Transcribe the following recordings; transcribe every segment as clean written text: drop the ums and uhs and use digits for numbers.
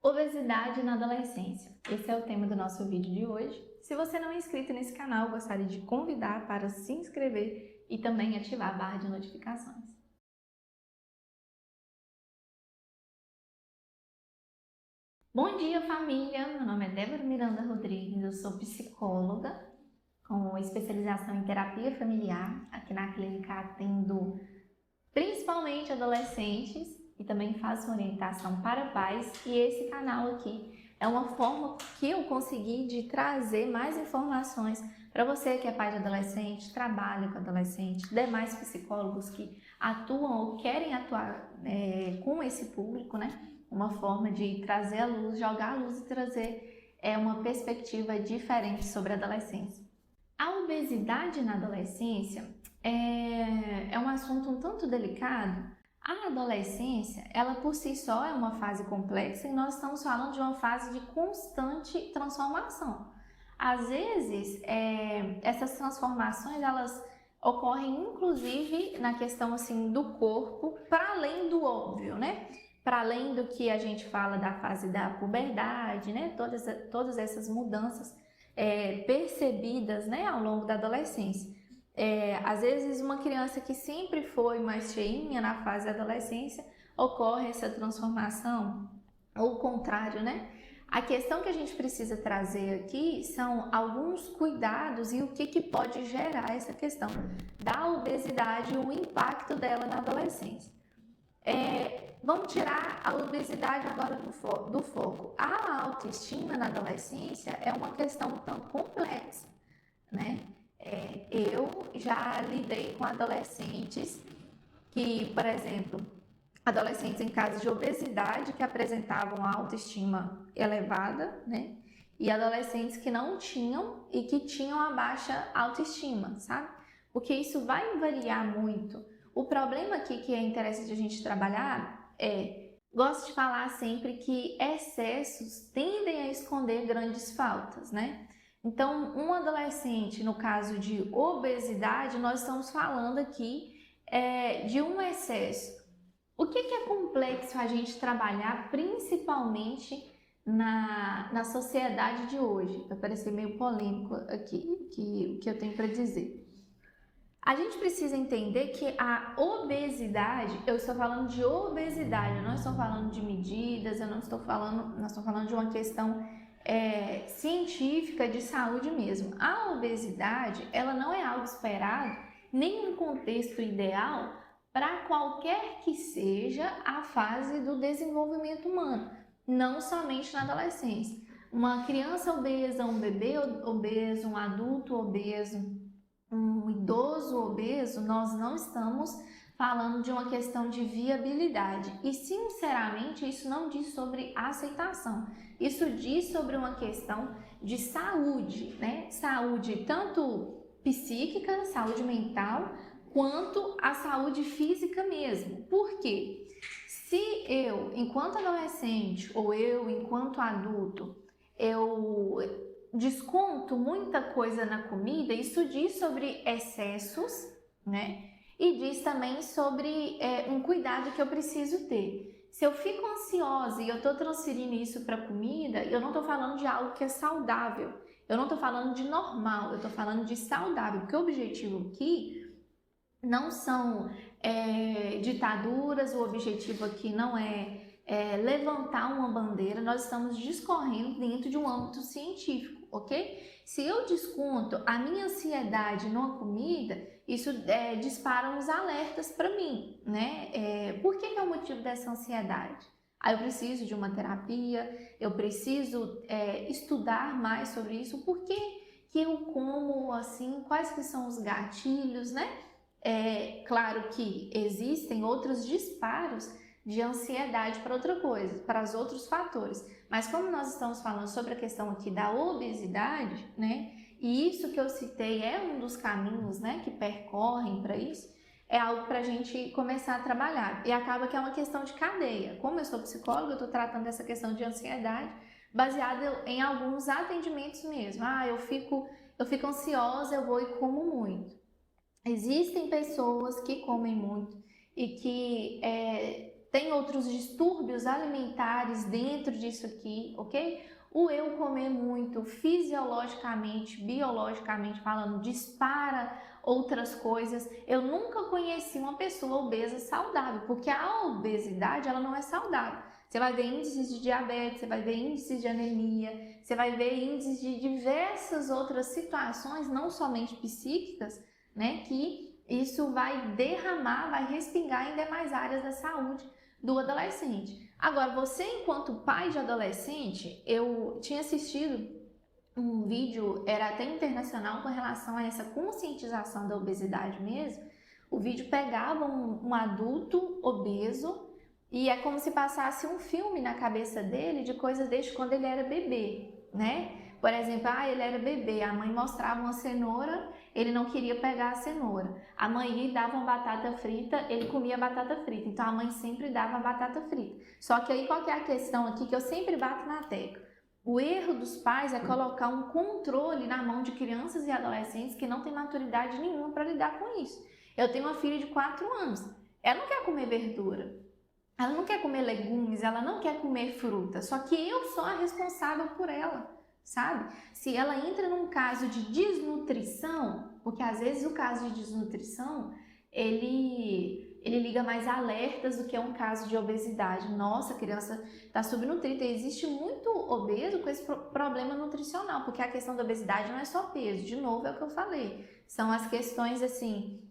Obesidade na adolescência. Esse é o tema do nosso vídeo de hoje. Se você não é inscrito nesse canal, gostaria de convidar para se inscrever e também ativar a barra de notificações. Bom dia, família! Meu nome é Débora Miranda Rodrigues, eu sou psicóloga com especialização em terapia familiar. Aqui na clínica atendo principalmente adolescentes e também faço orientação para pais, e esse canal aqui é uma forma que eu consegui de trazer mais informações para você que é pai de adolescente, trabalha com adolescente, demais psicólogos que atuam ou querem atuar com esse público, né? Uma forma de trazer a luz, jogar a luz e trazer uma perspectiva diferente sobre a adolescência. A obesidade na adolescência é um assunto um tanto delicado. A adolescência, ela por si só é uma fase complexa e nós estamos falando de uma fase de constante transformação. Às vezes, essas transformações, elas ocorrem inclusive na questão assim do corpo, para além do óbvio, né? Para além do que a gente fala da fase da puberdade, né? Todas essas mudanças percebidas, né, ao longo da adolescência. Às vezes uma criança que sempre foi mais cheinha na fase da adolescência, ocorre essa transformação, ou o contrário, né? A questão que a gente precisa trazer aqui são alguns cuidados e o que pode gerar essa questão da obesidade e o impacto dela na adolescência. Vamos tirar a obesidade agora do foco. A autoestima na adolescência é uma questão tão complexa, né? Eu já lidei com adolescentes que, por exemplo, adolescentes em casos de obesidade que apresentavam autoestima elevada, né? E adolescentes que não tinham e que tinham a baixa autoestima, sabe? Porque isso vai variar muito. O problema aqui que é interessante a gente trabalhar gosto de falar sempre que excessos tendem a esconder grandes faltas, né? Então, um adolescente, no caso de obesidade, nós estamos falando aqui de um excesso. O que é complexo a gente trabalhar, principalmente na sociedade de hoje? Vai parecer meio polêmico aqui o que eu tenho para dizer. A gente precisa entender que a obesidade, eu estou falando de obesidade, eu não estou falando de medidas, nós estamos falando de uma questão científica de saúde mesmo. A obesidade, ela não é algo esperado, nem um contexto ideal para qualquer que seja a fase do desenvolvimento humano, não somente na adolescência. Uma criança obesa, um bebê obeso, um adulto obeso, um idoso obeso, nós não estamos falando de uma questão de viabilidade. E, sinceramente, isso não diz sobre aceitação. Isso diz sobre uma questão de saúde, né? Saúde tanto psíquica, saúde mental, quanto a saúde física mesmo. Por quê? Se eu, enquanto adolescente, ou eu, enquanto adulto, eu desconto muita coisa na comida, isso diz sobre excessos, né? E diz também sobre um cuidado que eu preciso ter. Se eu fico ansiosa e eu estou transferindo isso para a comida, eu não estou falando de algo que é saudável, eu não estou falando de normal, eu estou falando de saudável, porque o objetivo aqui não são ditaduras, o objetivo aqui não é levantar uma bandeira, nós estamos discorrendo dentro de um âmbito científico, ok? Se eu desconto a minha ansiedade numa comida, isso dispara uns alertas para mim, né? Por que é o motivo dessa ansiedade? Eu preciso de uma terapia, eu preciso estudar mais sobre isso, por que eu como assim, quais que são os gatilhos, né? Claro que existem outros disparos de ansiedade para outra coisa, para os outros fatores. Mas como nós estamos falando sobre a questão aqui da obesidade, né? E isso que eu citei é um dos caminhos, né, que percorrem para isso, é algo para a gente começar a trabalhar. E acaba que é uma questão de cadeia. Como eu sou psicóloga, eu estou tratando dessa questão de ansiedade baseada em alguns atendimentos mesmo. Eu fico ansiosa, eu vou e como muito. Existem pessoas que comem muito e que tem outros distúrbios alimentares dentro disso aqui, ok? O eu comer muito, fisiologicamente, biologicamente falando, dispara outras coisas. Eu nunca conheci uma pessoa obesa saudável, porque a obesidade, ela não é saudável. Você vai ver índices de diabetes, você vai ver índices de anemia, você vai ver índices de diversas outras situações, não somente psíquicas, né, que isso vai derramar, vai respingar em demais áreas da saúde do adolescente. Agora, você enquanto pai de adolescente, eu tinha assistido um vídeo, era até internacional, com relação a essa conscientização da obesidade mesmo. O vídeo pegava um adulto obeso e é como se passasse um filme na cabeça dele de coisas desde quando ele era bebê, né? Por exemplo, ele era bebê, a mãe mostrava uma cenoura, ele não queria pegar a cenoura. A mãe ia dava uma batata frita, ele comia batata frita. Então a mãe sempre dava a batata frita. Só que aí qual que é a questão aqui que eu sempre bato na tecla? O erro dos pais é colocar um controle na mão de crianças e adolescentes que não têm maturidade nenhuma para lidar com isso. Eu tenho uma filha de 4 anos, ela não quer comer verdura, ela não quer comer legumes, ela não quer comer fruta, só que eu sou a responsável por ela, sabe? Se ela entra num caso de desnutrição, porque às vezes o caso de desnutrição, ele liga mais alertas do que um caso de obesidade. Nossa, a criança está subnutrida. E existe muito obeso com esse problema nutricional, porque a questão da obesidade não é só peso, de novo é o que eu falei, são as questões assim,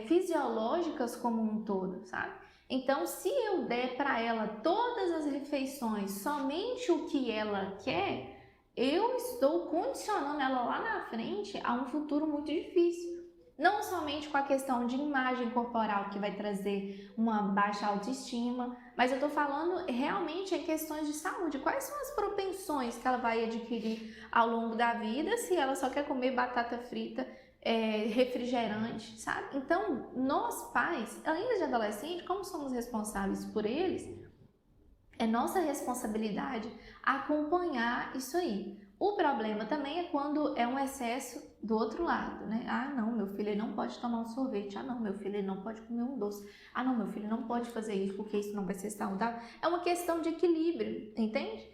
fisiológicas como um todo, sabe? Então, se eu der para ela todas as refeições, somente o que ela quer, eu estou condicionando ela lá na frente a um futuro muito difícil. Não somente com a questão de imagem corporal, que vai trazer uma baixa autoestima, mas eu estou falando realmente em questões de saúde. Quais são as propensões que ela vai adquirir ao longo da vida se ela só quer comer batata frita, refrigerante, sabe? Então, nós pais, ainda de adolescente, como somos responsáveis por eles, é nossa responsabilidade acompanhar isso aí. O problema também é quando é um excesso do outro lado, né? Ah, não, meu filho ele não pode tomar um sorvete. Ah, não, meu filho ele não pode comer um doce. Ah, não, meu filho não pode fazer isso porque isso não vai ser saudável. É uma questão de equilíbrio, entende?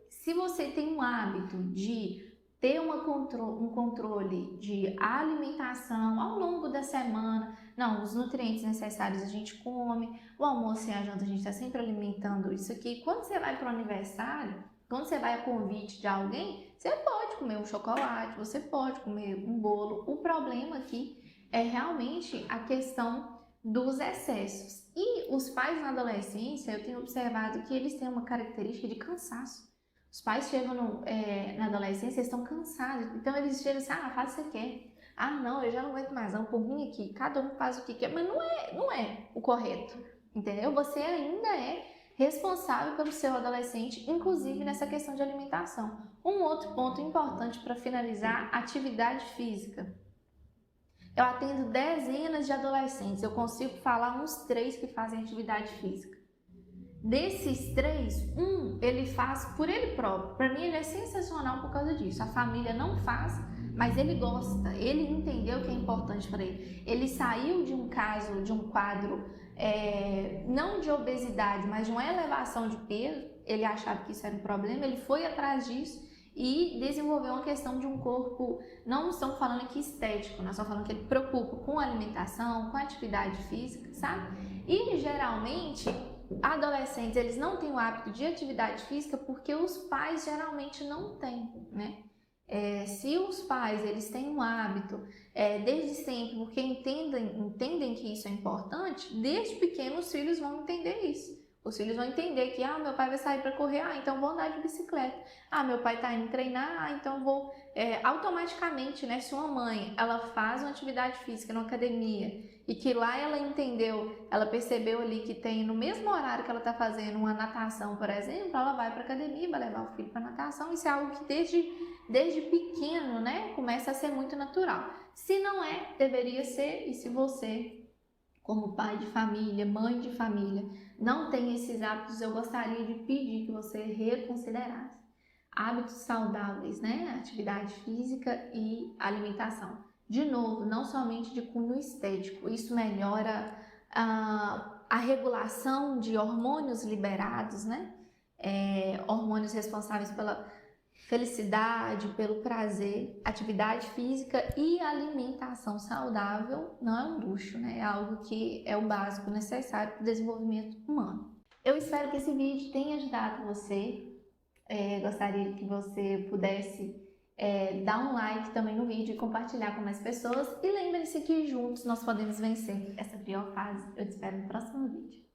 Se você tem um hábito de ter um controle de alimentação ao longo da semana, não, os nutrientes necessários a gente come, o almoço e a janta a gente está sempre alimentando isso aqui. Quando você vai para o aniversário, quando você vai a convite de alguém, você pode comer um chocolate, você pode comer um bolo. O problema aqui é realmente a questão dos excessos. E os pais na adolescência, eu tenho observado que eles têm uma característica de cansaço. Os pais chegam na adolescência, eles estão cansados, então eles chegam assim, faz o que você quer. Ah, não, eu já não aguento mais, não, por mim aqui, cada um faz o que quer, mas não é o correto, entendeu? Você ainda é responsável pelo seu adolescente, inclusive nessa questão de alimentação. Um outro ponto importante para finalizar, atividade física. Eu atendo dezenas de adolescentes, eu consigo falar uns 3 que fazem atividade física. Desses 3, ele faz por ele próprio. Para mim ele é sensacional por causa disso. A família não faz, mas ele gosta, ele entendeu que é importante para ele. Ele saiu de um caso, de um quadro, não de obesidade, mas de uma elevação de peso. Ele achava que isso era um problema, ele foi atrás disso e desenvolveu uma questão de um corpo, não estamos falando aqui estético, nós estamos falando que ele preocupa com alimentação, com atividade física, sabe? E geralmente, adolescentes, eles não têm o hábito de atividade física porque os pais geralmente não têm, né? Se os pais, eles têm um hábito desde sempre, porque entendem que isso é importante, desde pequenos os filhos vão entender isso. Os filhos vão entender que, meu pai vai sair para correr, então vou andar de bicicleta. Meu pai está indo treinar, então vou... automaticamente, né, se uma mãe, ela faz uma atividade física na academia e que lá ela entendeu, ela percebeu ali que tem no mesmo horário que ela está fazendo uma natação, por exemplo, ela vai para a academia, vai levar o filho para natação. Isso é algo que desde pequeno, né, começa a ser muito natural. Se não deveria ser. E se você, como pai de família, mãe de família, não tem esses hábitos, eu gostaria de pedir que você reconsiderasse hábitos saudáveis, né? Atividade física e alimentação. De novo, não somente de cunho estético, isso melhora a regulação de hormônios liberados, né? Hormônios responsáveis pela felicidade, pelo prazer, atividade física e alimentação saudável não é um luxo, né? É algo que é o básico necessário para o desenvolvimento humano. Eu espero que esse vídeo tenha ajudado você. Gostaria que você pudesse dar um like também no vídeo e compartilhar com mais pessoas. E lembre-se que juntos nós podemos vencer essa pior fase. Eu te espero no próximo vídeo.